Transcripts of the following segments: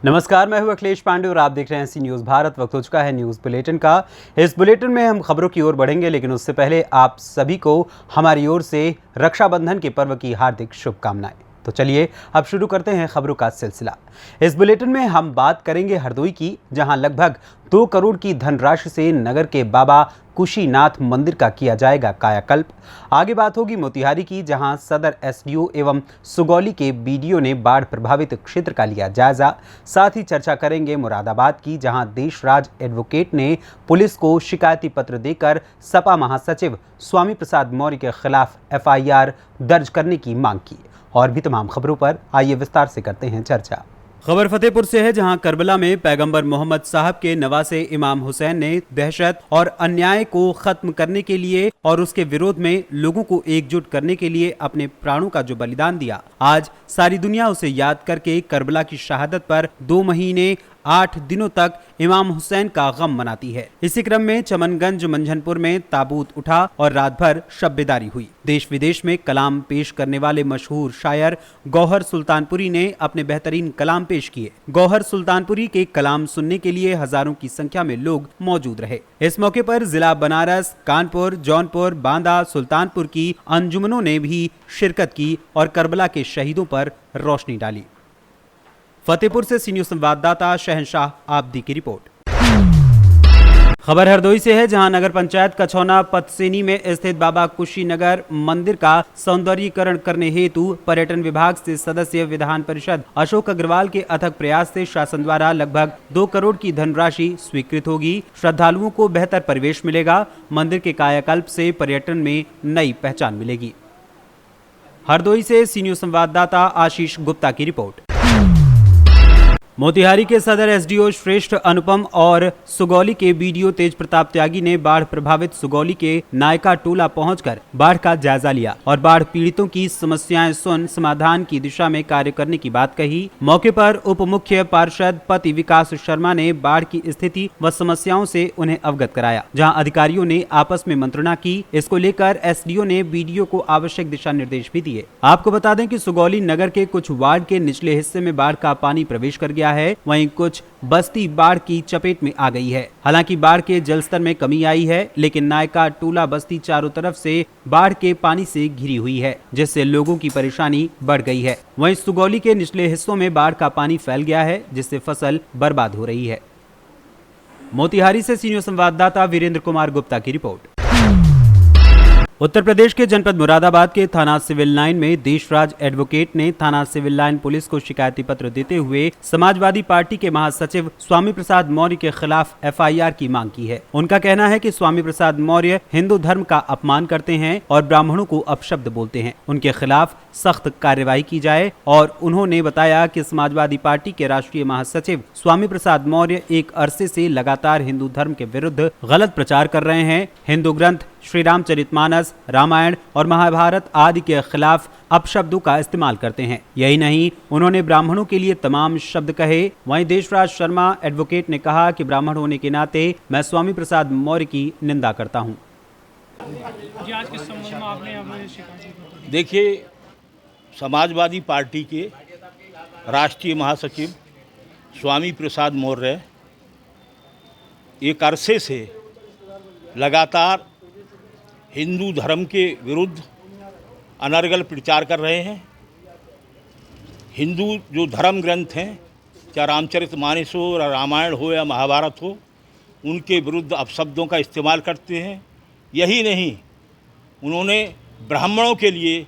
नमस्कार, मैं हूं अखिलेश पांडे और आप देख रहे हैं सी न्यूज़ भारत। वक्त हो चुका है न्यूज़ बुलेटिन का। इस बुलेटिन में हम खबरों की ओर बढ़ेंगे, लेकिन उससे पहले आप सभी को हमारी ओर से रक्षाबंधन के पर्व की हार्दिक शुभकामनाएं। तो चलिए अब शुरू करते हैं खबरों का सिलसिला। इस बुलेटिन में हम बात करेंगे हरदोई की, जहां लगभग 2 करोड़ की धनराशि से नगर के बाबा कुशीनाथ मंदिर का किया जाएगा कायाकल्प। आगे बात होगी मोतिहारी की, जहां सदर एसडीओ एवं सुगौली के बीडीओ ने बाढ़ प्रभावित क्षेत्र का लिया जायजा। साथ ही चर्चा करेंगे मुरादाबाद की, जहां देशराज एडवोकेट ने पुलिस को शिकायती पत्र देकर सपा महासचिव स्वामी प्रसाद मौर्य के खिलाफ एफआईआर दर्ज करने की मांग की। और भी तमाम खबरों पर आइए विस्तार से करते हैं चर्चा। खबर फतेहपुर से है, जहां करबला में पैगंबर मोहम्मद साहब के नवासे इमाम हुसैन ने दहशत और अन्याय को खत्म करने के लिए और उसके विरोध में लोगों को एकजुट करने के लिए अपने प्राणों का जो बलिदान दिया, आज सारी दुनिया उसे याद करके करबला की शहादत पर 2 महीने 8 दिनों तक इमाम हुसैन का गम मनाती है। इसी क्रम में चमनगंज मंझनपुर में ताबूत उठा और रात भर शब्बेदारी हुई। देश विदेश में कलाम पेश करने वाले मशहूर शायर गौहर सुल्तानपुरी ने अपने बेहतरीन कलाम पेश किए। गौहर सुल्तानपुरी के कलाम सुनने के लिए हजारों की संख्या में लोग मौजूद रहे। इस मौके पर जिला बनारस, कानपुर, जौनपुर, बांदा, सुल्तानपुर की अंजुमनों ने भी शिरकत की और करबला के शहीदों पर रोशनी डाली। फतेहपुर से सी न्यूज़ संवाददाता शहनशाह आबदी की रिपोर्ट। खबर हरदोई से है, जहां नगर पंचायत कछौना पतसेनी में स्थित बाबा कुशीनगर मंदिर का सौंदर्यीकरण करने हेतु पर्यटन विभाग से सदस्य विधान परिषद अशोक अग्रवाल के अथक प्रयास से शासन द्वारा लगभग 2 करोड़ की धनराशि स्वीकृत होगी। श्रद्धालुओं को बेहतर परिवेश मिलेगा। मंदिर के कायाकल्प से पर्यटन में नई पहचान मिलेगी। हरदोई से सी न्यूज़ संवाददाता आशीष गुप्ता की रिपोर्ट। मोतिहारी के सदर एसडीओ श्रेष्ठ अनुपम और सुगौली के बीडीओ तेज प्रताप त्यागी ने बाढ़ प्रभावित सुगौली के नायका टोला पहुंचकर बाढ़ का जायजा लिया और बाढ़ पीड़ितों की समस्याएं सुन समाधान की दिशा में कार्य करने की बात कही। मौके पर उप मुख्य पार्षद पति विकास शर्मा ने बाढ़ की स्थिति व समस्याओं से उन्हें अवगत कराया। जहां अधिकारियों ने आपस में मंत्रणा की। इसको लेकर एसडीओ ने बीडीओ को आवश्यक दिशा निर्देश भी दिए। आपको बता दें कि सुगौली नगर के कुछ वार्ड के निचले हिस्से में बाढ़ का पानी प्रवेश कर गया है, वहीं कुछ बस्ती बाढ़ की चपेट में आ गई है। हालांकि बाढ़ के जलस्तर में कमी आई है, लेकिन नायका टोला बस्ती चारों तरफ से बाढ़ के पानी से घिरी हुई है, जिससे लोगों की परेशानी बढ़ गई है। वहीं सुगौली के निचले हिस्सों में बाढ़ का पानी फैल गया है, जिससे फसल बर्बाद हो रही है। मोतिहारी से सी न्यूज़ संवाददाता वीरेंद्र कुमार गुप्ता की रिपोर्ट। उत्तर प्रदेश के जनपद मुरादाबाद के थाना सिविल लाइन में देशराज एडवोकेट ने थाना सिविल लाइन पुलिस को शिकायती पत्र देते हुए समाजवादी पार्टी के महासचिव स्वामी प्रसाद मौर्य के खिलाफ एफआईआर की मांग की है। उनका कहना है कि स्वामी प्रसाद मौर्य हिंदू धर्म का अपमान करते हैं और ब्राह्मणों को अपशब्द बोलते हैं। उनके खिलाफ सख्त कार्रवाई की जाए। और उन्होंने बताया कि समाजवादी पार्टी के राष्ट्रीय महासचिव स्वामी प्रसाद मौर्य एक अरसे से लगातार हिंदू धर्म के विरुद्ध गलत प्रचार कर रहे हैं। हिंदू ग्रंथ श्री रामचरितमानस, रामायण और महाभारत आदि के खिलाफ अपशब्दों का इस्तेमाल करते हैं। यही नहीं, उन्होंने ब्राह्मणों के लिए तमाम शब्द कहे। वहीं देशराज शर्मा एडवोकेट ने कहा कि ब्राह्मण होने के नाते मैं स्वामी प्रसाद मौर्य की निंदा करता हूं। देखिए, समाजवादी पार्टी के राष्ट्रीय महासचिव स्वामी प्रसाद मौर्य एक अरसे से लगातार हिंदू धर्म के विरुद्ध अनर्गल प्रचार कर रहे हैं। हिंदू जो धर्म ग्रंथ हैं, चाहे रामचरितमानस हो, रामायण हो या महाभारत हो, उनके विरुद्ध अपशब्दों का इस्तेमाल करते हैं। यही नहीं, उन्होंने ब्राह्मणों के लिए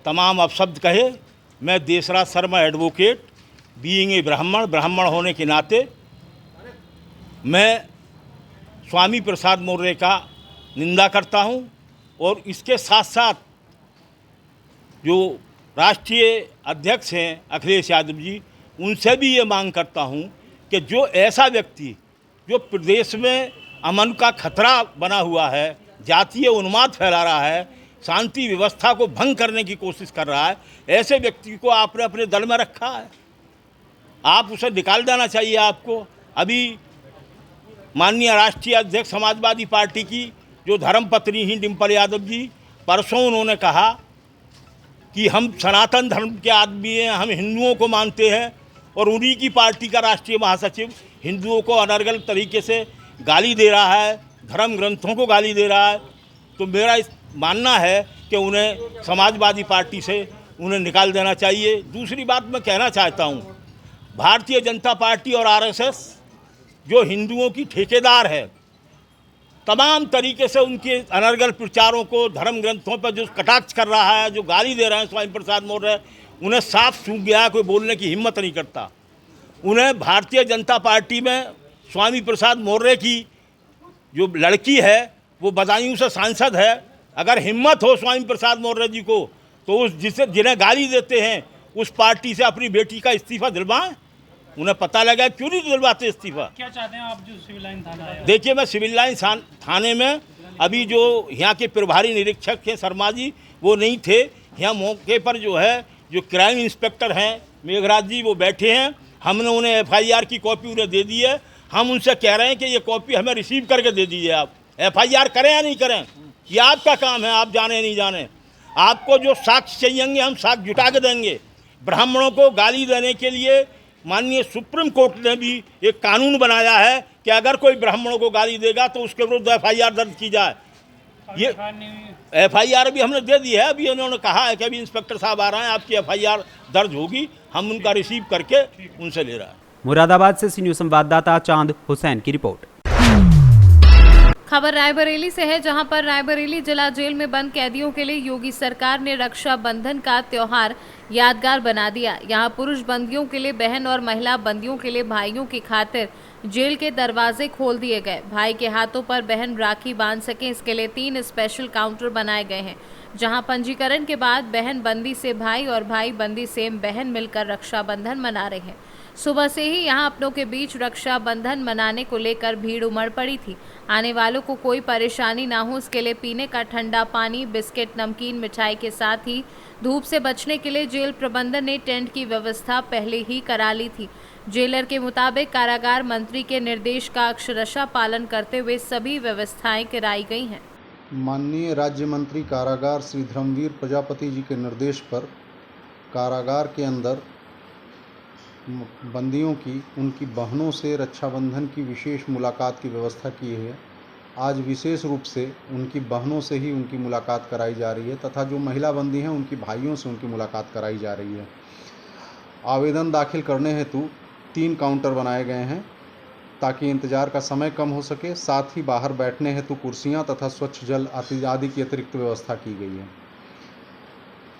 तमाम अपशब्द कहे। मैं Deshraj Sharma advocate being a ब्राह्मण होने के नाते मैं स्वामी प्रसाद मौर्य का निंदा करता हूं। और इसके साथ साथ जो राष्ट्रीय अध्यक्ष हैं अखिलेश यादव जी, उनसे भी ये मांग करता हूं कि जो ऐसा व्यक्ति जो प्रदेश में अमन का खतरा बना हुआ है, जातीय उन्माद फैला रहा है, शांति व्यवस्था को भंग करने की कोशिश कर रहा है, ऐसे व्यक्ति को आपने अपने दल में रखा है, आप उसे निकाल देना चाहिए आपको। अभी माननीय राष्ट्रीय अध्यक्ष समाजवादी पार्टी की जो धर्मपत्नी ही डिम्पल यादव जी, परसों उन्होंने कहा कि हम सनातन धर्म के आदमी हैं, हम हिंदुओं को मानते हैं, और उन्हीं की पार्टी का राष्ट्रीय महासचिव हिंदुओं को अनर्गल तरीके से गाली दे रहा है, धर्म ग्रंथों को गाली दे रहा है। तो मेरा मानना है कि उन्हें समाजवादी पार्टी से उन्हें निकाल देना चाहिए। दूसरी बात मैं कहना चाहता हूँ, भारतीय जनता पार्टी और आरएसएस जो हिंदुओं की ठेकेदार है, तमाम तरीके से उनके अनर्गल प्रचारों को, धर्म ग्रंथों पर जो कटाक्ष कर रहा है, जो गाली दे रहे हैं स्वामी प्रसाद मौर्य, उन्हें साफ सूख गया है, कोई बोलने की हिम्मत नहीं करता। उन्हें भारतीय जनता पार्टी में स्वामी प्रसाद मौर्य की जो लड़की है वो बदायूं से सांसद है। अगर हिम्मत हो स्वामी प्रसाद मौर्य जी को तो उस जिन्हें गाली देते हैं उस पार्टी से अपनी बेटी का इस्तीफा दिलवाएं। उन्हें पता लगा क्यों नहीं दिलवाते इस्तीफा। क्या चाहते हैं आप जो सिविल लाइन थाना है? देखिए, मैं सिविल लाइन थाने में अभी जो यहाँ के प्रभारी निरीक्षक हैं शर्मा जी, वो नहीं थे यहाँ मौके पर। जो है जो क्राइम इंस्पेक्टर हैं मेघराज जी, वो बैठे हैं। हमने उन्हें FIR की कॉपी उन्हें दे दी है। हम उनसे कह रहे हैं कि ये कॉपी हमें रिसीव करके दे दीजिए। आप FIR करें या नहीं करें, ये आपका काम है, आप जाने नहीं जाने। आपको जो साक्ष्य चाहिएंगे हम साक्ष्य जुटा के देंगे। ब्राह्मणों को गाली देने के लिए माननीय सुप्रीम कोर्ट ने भी एक कानून बनाया है कि अगर कोई ब्राह्मणों को गाली देगा तो उसके विरुद्ध FIR दर्ज की जाए। ये FIR भी हमने दे दी है। अभी उन्होंने कहा है कि अभी इंस्पेक्टर साहब आ रहे हैं, आपकी FIR दर्ज होगी, हम उनका रिसीव करके उनसे ले रहे हैं। मुरादाबाद से सी न्यूज़ संवाददाता चांद हुसैन की रिपोर्ट। खबर रायबरेली से है, जहां पर रायबरेली जिला जेल में बंद कैदियों के लिए योगी सरकार ने रक्षाबंधन का त्योहार यादगार बना दिया। यहां पुरुष बंदियों के लिए बहन और महिला बंदियों के लिए भाइयों की खातिर जेल के दरवाजे खोल दिए गए। भाई के हाथों पर बहन राखी बांध सके, इसके लिए 3 स्पेशल काउंटर बनाए गए हैं, जहां पंजीकरण के बाद बहन बंदी से भाई और भाई बंदी से बहन मिलकर रक्षाबंधन मना रहे हैं। सुबह से ही यहां अपनों के बीच रक्षाबंधन मनाने को लेकर भीड़ उमड़ पड़ी थी। आने वालों को कोई परेशानी ना हो, इसके लिए पीने का ठंडा पानी, बिस्किट, नमकीन, मिठाई के साथ ही धूप से बचने के लिए जेल प्रबंधन ने टेंट की व्यवस्था पहले ही करा ली थी। जेलर के मुताबिक कारागार मंत्री के निर्देश का अक्षरशः पालन करते हुए सभी व्यवस्थाएं कराई गई हैं। माननीय राज्य मंत्री कारागार श्री धर्मवीर प्रजापति जी के निर्देश पर कारागार के अंदर बंदियों की उनकी बहनों से रक्षाबंधन की विशेष मुलाकात की व्यवस्था की है। आज विशेष रूप से उनकी बहनों से ही उनकी मुलाकात कराई जा रही है तथा जो महिला बंदी हैं उनकी भाइयों से उनकी मुलाकात कराई जा रही है। आवेदन दाखिल करने हेतु 3 काउंटर बनाए गए हैं ताकि इंतज़ार का समय कम हो सके। साथ ही बाहर बैठने हेतु कुर्सियां तथा स्वच्छ जल आदि की अतिरिक्त व्यवस्था की गई है।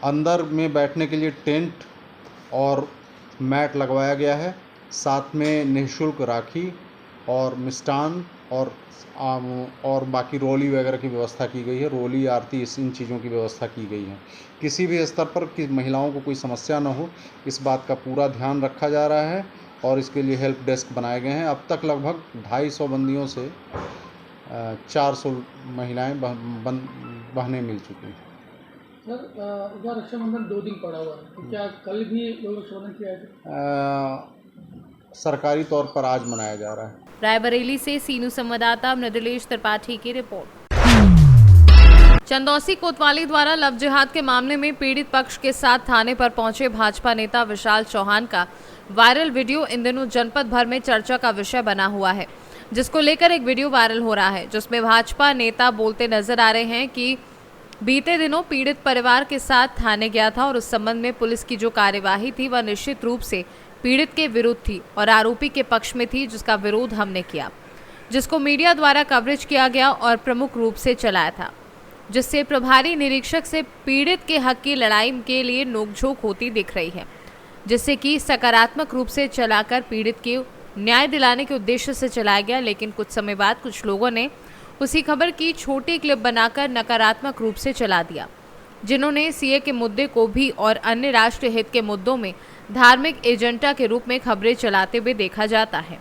अंदर में बैठने के लिए टेंट और मैट लगवाया गया है। साथ में निःशुल्क राखी और मिष्ठान और बाकी रोली वगैरह की व्यवस्था की गई है। रोली, आरती, इन चीज़ों की व्यवस्था की गई है। किसी भी स्तर पर कि महिलाओं को कोई समस्या न हो, इस बात का पूरा ध्यान रखा जा रहा है और इसके लिए हेल्प डेस्क बनाए गए हैं। अब तक लगभग 250 बंदियों से 400 महिलाएं बहनें मिल चुकी हैं। सर, रक्षाबंधन 2 दिन पड़ा हुआ है, तो क्या कल भी लोग रक्षाबंधन किया? सरकारी तौर पर आज मनाया जा रहा है। रायबरेली से सीनू संवाददाता मृदुलेश त्रिपाठी की रिपोर्ट। चंदौसी कोतवाली द्वारा लव जिहाद के मामले में पीड़ित पक्ष के साथ थाने पर पहुंचे भाजपा नेता विशाल चौहान का वायरल वीडियो इन दिनों जनपद भर में चर्चा का विषय बना हुआ है, जिसको लेकर एक वीडियो वायरल हो रहा है, जिसमें भाजपा नेता बोलते नजर आ रहे हैं कि बीते दिनों पीड़ित परिवार के साथ थाने गया था और उस संबंध में पुलिस की जो कार्यवाही थी वह निश्चित रूप से पीड़ित के विरुद्ध थी और आरोपी के पक्ष में थी, जिसका विरोध हमने किया, जिसको मीडिया द्वारा कवरेज किया गया और प्रमुख रूप से चलाया था, जिससे प्रभारी निरीक्षक से पीड़ित के हक की लड़ाई के लिए नोकझोंक होती दिख रही है, जिससे कि सकारात्मक रूप से चलाकर पीड़ित के न्याय दिलाने के उद्देश्य से चलाया गया। लेकिन कुछ समय बाद कुछ लोगों ने उसी खबर की छोटी क्लिप बनाकर नकारात्मक रूप से चला दिया, जिन्होंने सीए के मुद्दे को भी और अन्य राष्ट्रीय हित के मुद्दों में धार्मिक एजेंडा के रूप में खबरें चलाते हुए देखा जाता है।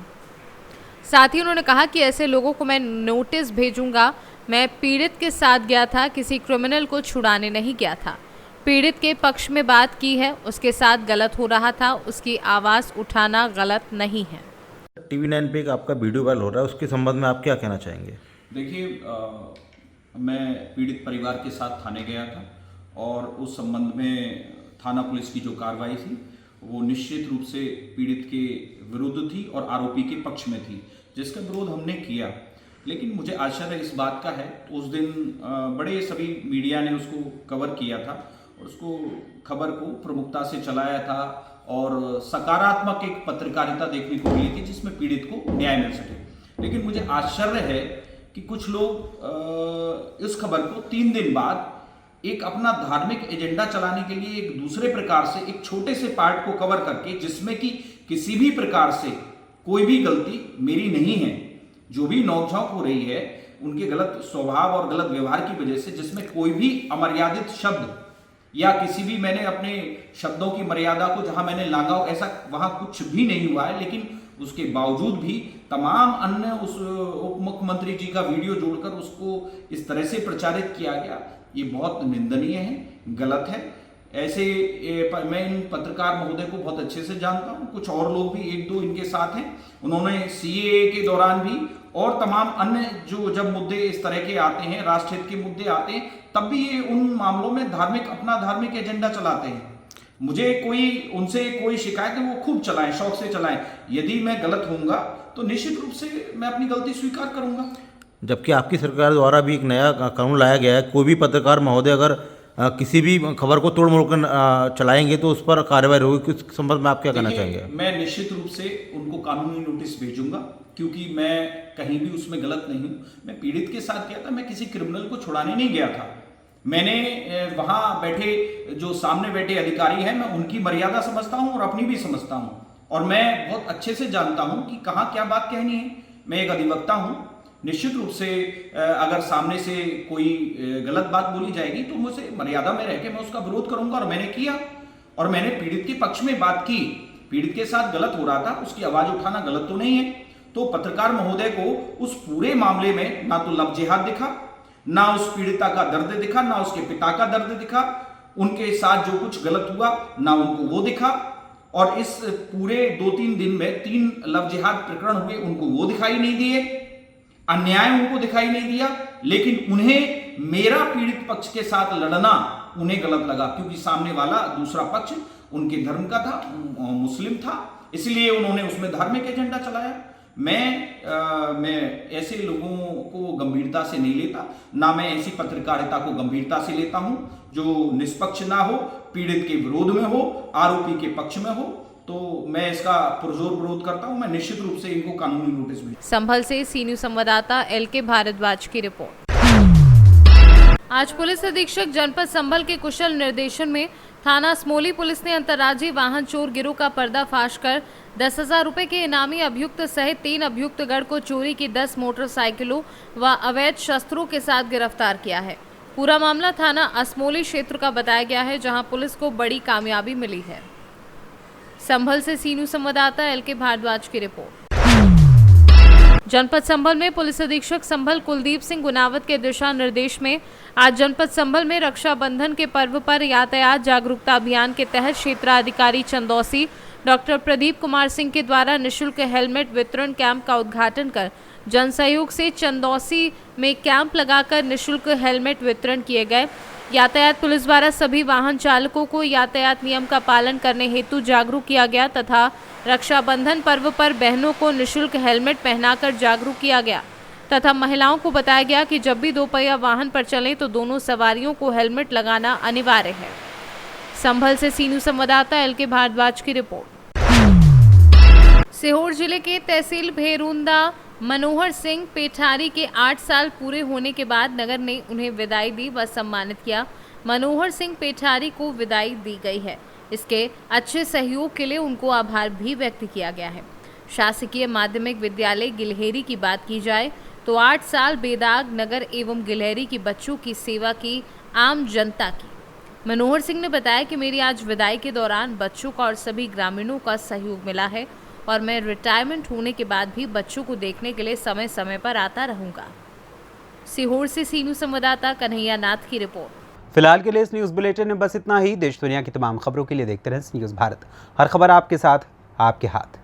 साथ ही उन्होंने कहा कि ऐसे लोगों को मैं नोटिस भेजूंगा। मैं पीड़ित के साथ गया था, किसी क्रिमिनल को छुड़ाने नहीं गया था। पीड़ित के पक्ष में बात की है, उसके साथ गलत हो रहा था, उसकी आवाज़ उठाना गलत नहीं है। TV9 पे एक आपका वीडियो वायरल हो रहा है, उसके संबंध में आप क्या कहना चाहेंगे? देखिए, मैं पीड़ित परिवार के साथ थाने गया था और उस संबंध में थाना पुलिस की जो कार्रवाई थी वो निश्चित रूप से पीड़ित के विरुद्ध थी और आरोपी के पक्ष में थी, जिसका विरोध हमने किया। लेकिन मुझे आश्चर्य इस बात का है, उस दिन बड़े सभी मीडिया ने उसको कवर किया था और उसको खबर को प्रमुखता से चलाया था और सकारात्मक एक पत्रकारिता देखने को मिली थी जिसमें पीड़ित को न्याय मिल सके। लेकिन मुझे आश्चर्य है कि कुछ लोग इस खबर को 3 दिन बाद एक अपना धार्मिक एजेंडा चलाने के लिए एक दूसरे प्रकार से एक छोटे से पार्ट को कवर करके, जिसमें कि किसी भी प्रकार से कोई भी गलती मेरी नहीं है, जो भी नोकझोंक हो रही है उनके गलत स्वभाव और गलत व्यवहार की वजह से, जिसमें कोई भी अमर्यादित शब्द या किसी भी मैंने अपने शब्दों की मर्यादा को जहां मैंने लांघा हो, ऐसा वहां कुछ भी नहीं हुआ है। लेकिन उसके बावजूद भी तमाम अन्य उस उप मुख्यमंत्री जी का वीडियो जोड़कर उसको इस तरह से प्रचारित किया गया, ये बहुत निंदनीय है, गलत है। ऐसे मैं इन पत्रकार महोदय को बहुत अच्छे से जानता हूँ, कुछ और लोग भी 1-2 इनके साथ हैं। उन्होंने CAA के दौरान भी और तमाम अन्य जो जब मुद्दे इस तरह के आते हैं, राष्ट्रहित के मुद्दे आते हैं, तब भी ये उन मामलों में अपना धार्मिक एजेंडा चलाते हैं। मुझे उनसे कोई शिकायत है वो खूब चलाएं, शौक से चलाएं। यदि मैं गलत होऊंगा तो निश्चित रूप से मैं अपनी गलती स्वीकार करूंगा। जबकि आपकी सरकार द्वारा भी एक नया कानून लाया गया है, कोई भी पत्रकार महोदय अगर किसी भी खबर को तोड़ मोड़ कर चलाएंगे तो उस पर कार्रवाई होगी। इस संबंध में आप क्या कहना चाहेंगे? मैं निश्चित रूप से उनको कानूनी नोटिस भेजूंगा, क्योंकि मैं कहीं भी उसमें गलत नहीं हूं। मैं पीड़ित के साथ गया था, मैं किसी क्रिमिनल को छुड़ाने नहीं गया था। मैंने वहां बैठे जो सामने बैठे अधिकारी हैं, मैं उनकी मर्यादा समझता हूं और अपनी भी समझता हूं, और मैं बहुत अच्छे से जानता हूं कि कहां क्या बात कहनी है। मैं एक अधिवक्ता हूं। निश्चित रूप से अगर सामने से कोई गलत बात बोली जाएगी तो मुझे मर्यादा में रह के मैं उसका विरोध करूंगा, और मैंने किया। और मैंने पीड़ित के पक्ष में बात की। पीड़ित के साथ गलत हो रहा था, उसकी आवाज उठाना गलत तो नहीं है। तो पत्रकार महोदय को उस पूरे मामले में ना तो लव जिहाद दिखा, ना उस पीड़िता का दर्द दिखा, ना उसके पिता का दर्द दिखा, उनके साथ जो कुछ गलत हुआ ना उनको वो दिखा। और इस पूरे 2-3 दिन में 3 लव जिहाद प्रकरण हुए, उनको वो दिखाई नहीं दिए, अन्याय उनको दिखाई नहीं दिया। लेकिन उन्हें मेरा पीड़ित पक्ष के साथ लड़ना उन्हें गलत लगा, क्योंकि सामने वाला दूसरा पक्ष उनके धर्म का था, मुस्लिम था, इसलिए उन्होंने उसमें धार्मिक एजेंडा चलाया। मैं ऐसे लोगों को गंभीरता से नहीं लेता, ना मैं ऐसी पत्रकारिता को गंभीरता से लेता हूं जो निष्पक्ष ना हो, पीड़ित के विरोध में हो, आरोपी के पक्ष में हो। तो मैं इसका पुरजोर विरोध करता हूं। मैं निश्चित रूप से इनको कानूनी नोटिस भी। संभल से सी न्यूज संवाददाता LK भारद्वाज की रिपोर्ट। आज पुलिस अधीक्षक जनपद संभल के कुशल निर्देशन में थाना असमोली पुलिस ने अंतर्राज्यीय वाहन चोर गिरोह का पर्दाफाश कर 10,000 रुपए के इनामी अभियुक्त सहित 3 अभियुक्तगण को चोरी की 10 मोटरसाइकिलों व अवैध शस्त्रों के साथ गिरफ्तार किया है। पूरा मामला थाना असमोली क्षेत्र का बताया गया है, जहां पुलिस को बड़ी कामयाबी मिली है। संभल से सी न्यूज संवाददाता LK भारद्वाज की रिपोर्ट। जनपद संभल में पुलिस अधीक्षक संभल कुलदीप सिंह गुनावत के दिशा निर्देश में आज जनपद संभल में रक्षाबंधन के पर्व पर यातायात जागरूकता अभियान के तहत क्षेत्राधिकारी चंदौसी डॉक्टर प्रदीप कुमार सिंह के द्वारा निःशुल्क हेलमेट वितरण कैंप का उद्घाटन कर जन सहयोग से चंदौसी में कैंप लगाकर निःशुल्क हेलमेट वितरण किए गए। यातायात पुलिस द्वारा सभी वाहन चालकों को यातायात नियम का पालन करने हेतु जागरूक किया गया तथा रक्षाबंधन पर्व पर बहनों को निःशुल्क हेलमेट पहनाकर जागरूक किया गया तथा महिलाओं को बताया गया कि जब भी 2 पहिया वाहन पर चलें तो दोनों सवारियों को हेलमेट लगाना अनिवार्य है। संभल से सी न्यूज संवाददाता LK भारद्वाज की रिपोर्ट। सीहोर जिले के तहसील भेरुंदा मनोहर सिंह पेठारी के 8 साल पूरे होने के बाद नगर ने उन्हें विदाई दी व सम्मानित किया। मनोहर सिंह पेठारी को विदाई दी गई है। इसके अच्छे सहयोग के लिए उनको आभार भी व्यक्त किया गया है। शासकीय माध्यमिक विद्यालय गिलहेरी की बात की जाए तो 8 साल बेदाग नगर एवं गिलहेरी की बच्चों की सेवा की आम जनता की। मनोहर सिंह ने बताया कि मेरी आज विदाई के दौरान बच्चों का और सभी ग्रामीणों का सहयोग मिला है और मैं रिटायरमेंट होने के बाद भी बच्चों को देखने के लिए समय समय पर आता रहूंगा। सीहोर से सी न्यूज संवाददाता कन्हैया नाथ की रिपोर्ट। फिलहाल के लिए इस न्यूज़ बुलेटिन में बस इतना ही। देश दुनिया की तमाम खबरों के लिए देखते रहें न्यूज़ भारत। हर खबर आपके साथ, आपके हाथ।